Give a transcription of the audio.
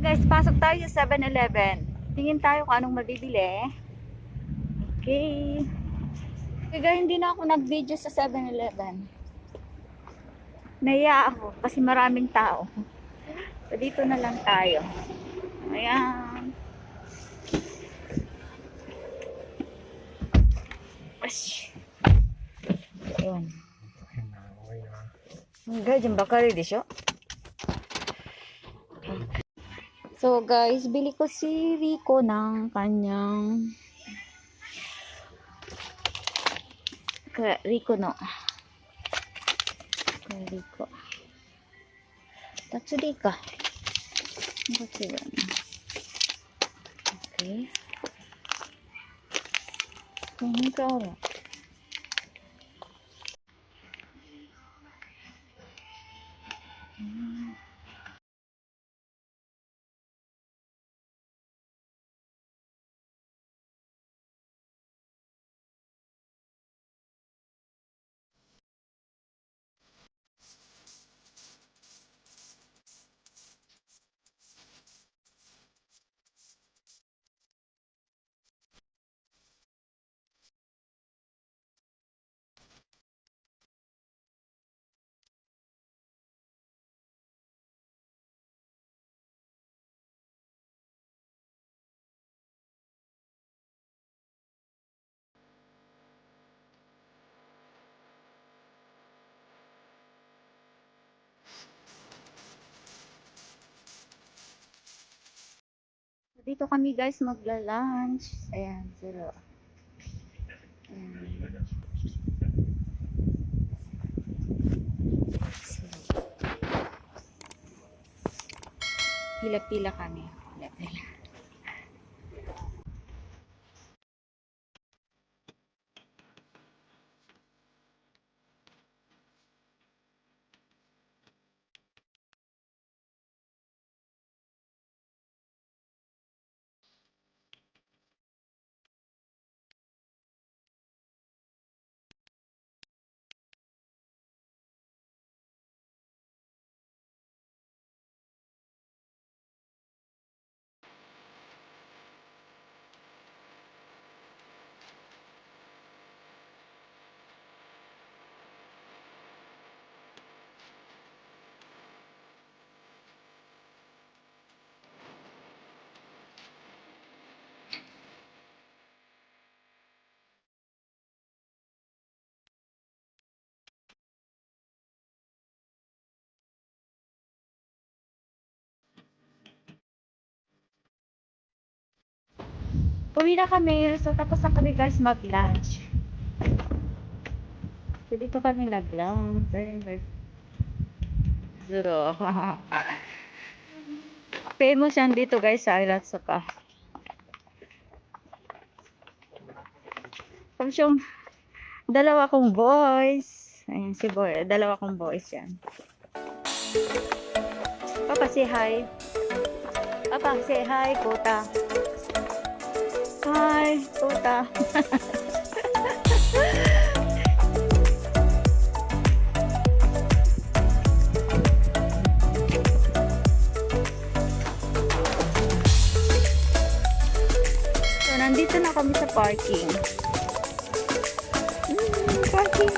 Guys, pasok tayo sa 7-Eleven. Tingin tayo kung anong mabibili. Okay. Kaya hindi na ako nag-video sa 7-Eleven. Naiya ako kasi maraming tao. So, dito na lang tayo. Ayan. Ash. Ayan. Enggak, jembakari desho. So guys, bili ko si Rico ng kanyang Rico no. Rico. Tatsuri ka. Okay. Ini ka ora. Dito kami guys magla-lunch. Ayan, zero. Pila-pila kami. Pila-pila. Uwi na kami. So, tapos na kami guys mag-lunch. So, dito kami nag-lunch. Zero. Famous yan dito guys sa Ilatsuka. Tapos yung dalawa kong boys. Ayan si boy. Dalawa kong boys yan. Papa, say hi. Papa, say hi, Kota. Hi, Kota. So, nandito na kami sa parking. Parking.